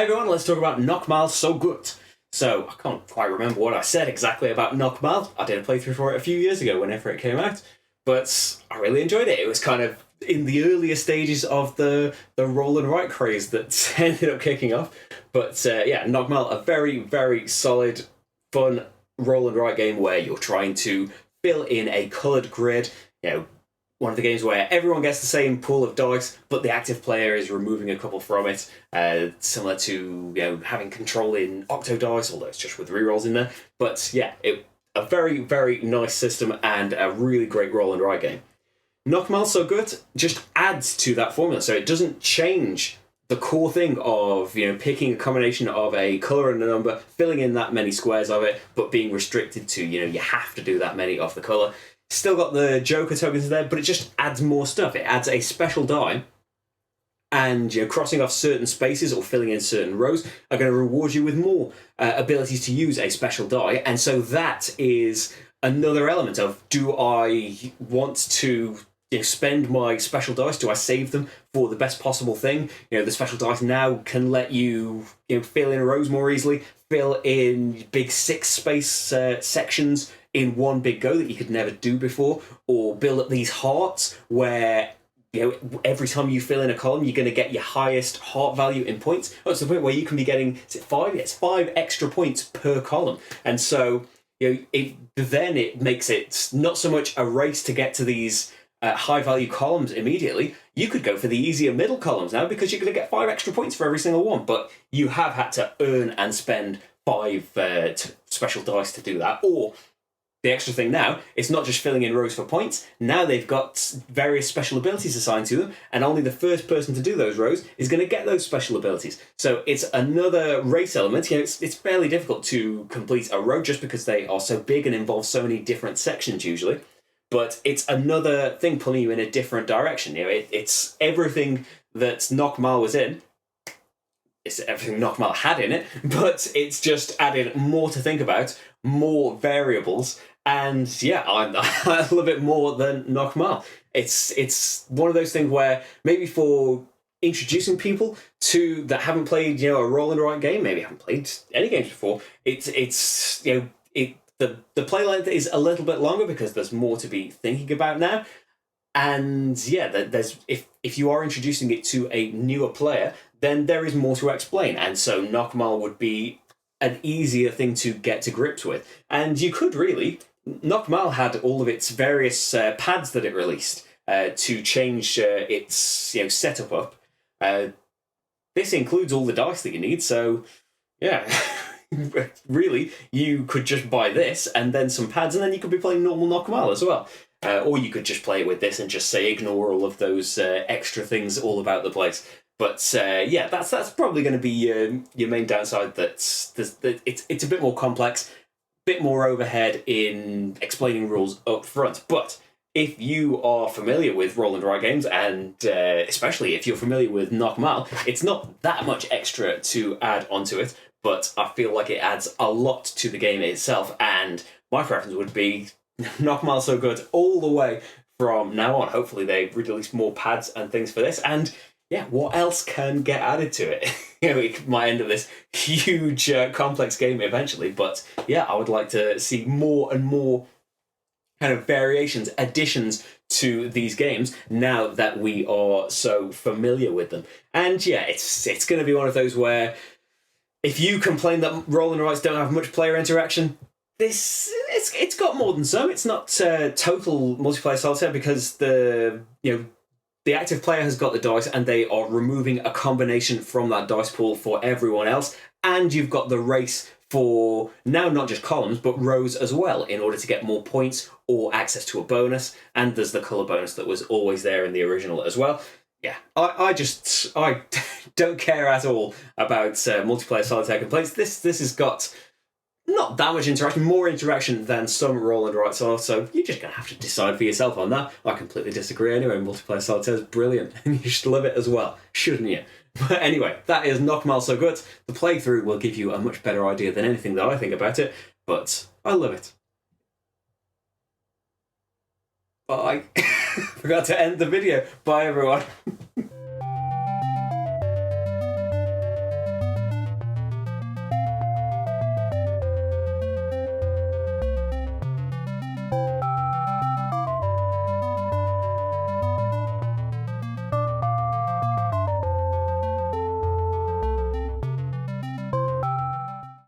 Hi everyone, let's talk about Noch Mal So Gut. So, I can't quite remember what I said exactly about Noch Mal. I did a playthrough for it a few years ago whenever it came out, but I really enjoyed it. It was kind of in the earlier stages of the roll and write craze that ended up kicking off. But yeah, Noch Mal, a very, very solid, fun roll and write game where you're trying to fill in a coloured grid, one of the games where everyone gets the same pool of dice, but the active player is removing a couple from it, similar to having control in Octo Dice, although it's just with rerolls in there. But yeah, a very, very nice system and a really great roll and write game. Noch Mal So Gut just adds to that formula, so it doesn't change the core thing of picking a combination of a colour and a number, filling in that many squares of it, but being restricted to you have to do that many of the colour. Still got the Joker tokens there, but it just adds more stuff. It adds a special die, and crossing off certain spaces or filling in certain rows are going to reward you with more abilities to use a special die. And so that is another element of, do I want to spend my special dice? Do I save them for the best possible thing? The special dice now can let you fill in rows more easily, fill in big 6 space sections in one big go that you could never do before, or build up these hearts where every time you fill in a column you're going to get your highest heart value in points. It's the point where you can be getting, is it 5? It's 5 extra points per column. And so it makes it not so much a race to get to these high value columns immediately. You could go for the easier middle columns now because you're going to get 5 extra points for every single one, but you have had to earn and spend 5 special dice to do that. Or the extra thing now, it's not just filling in rows for points. Now they've got various special abilities assigned to them, and only the first person to do those rows is going to get those special abilities. So it's another race element. It's fairly difficult to complete a row just because they are so big and involve so many different sections usually. But it's another thing pulling you in a different direction. It's everything that Noch Mal was in. It's everything Noch Mal had in it, but it's just added more to think about, more variables, and yeah, I love it more than Noch Mal. It's one of those things where maybe for introducing people to that haven't played a roll and write game, maybe haven't played any games before, the play length is a little bit longer because there's more to be thinking about now. And yeah, there's if you are introducing it to a newer player, then there is more to explain. And so Noch Mal would be an easier thing to get to grips with. And you could really, Noch Mal had all of its various pads that it released to change its setup up. This includes all the dice that you need, so yeah. Really, you could just buy this and then some pads, and then you could be playing normal Noch Mal as well. Or you could just play with this and just say ignore all of those extra things all about the place. But yeah, that's probably going to be your main downside. That it's a bit more complex, bit more overhead in explaining rules up front. But if you are familiar with roll and write games, and especially if you're familiar with Noch Mal, it's not that much extra to add onto it. But I feel like it adds a lot to the game itself, and my preference would be Noch Mal So Good all the way from now on. Hopefully they release more pads and things for this, and yeah, what else can get added to it? It might end up this huge complex game eventually, but yeah, I would like to see more and more kind of variations, additions to these games now that we are so familiar with them. And yeah, it's going to be one of those where if you complain that roll and writes don't have much player interaction, it's got more than some. It's not total multiplayer solitaire because the active player has got the dice and they are removing a combination from that dice pool for everyone else, and you've got the race for now not just columns but rows as well in order to get more points or access to a bonus, and there's the colour bonus that was always there in the original as well. Yeah, I don't care at all about multiplayer solitaire complaints. This has got not that much interaction, more interaction than some roll and writes are, so you're just going to have to decide for yourself on that. I completely disagree anyway. Multiplayer solitaire is brilliant, and you should love it as well, shouldn't you? But anyway, that is Noch Mal So Good. The playthrough will give you a much better idea than anything that I think about it, but I love it. Bye. Forgot to end the video. Bye, everyone.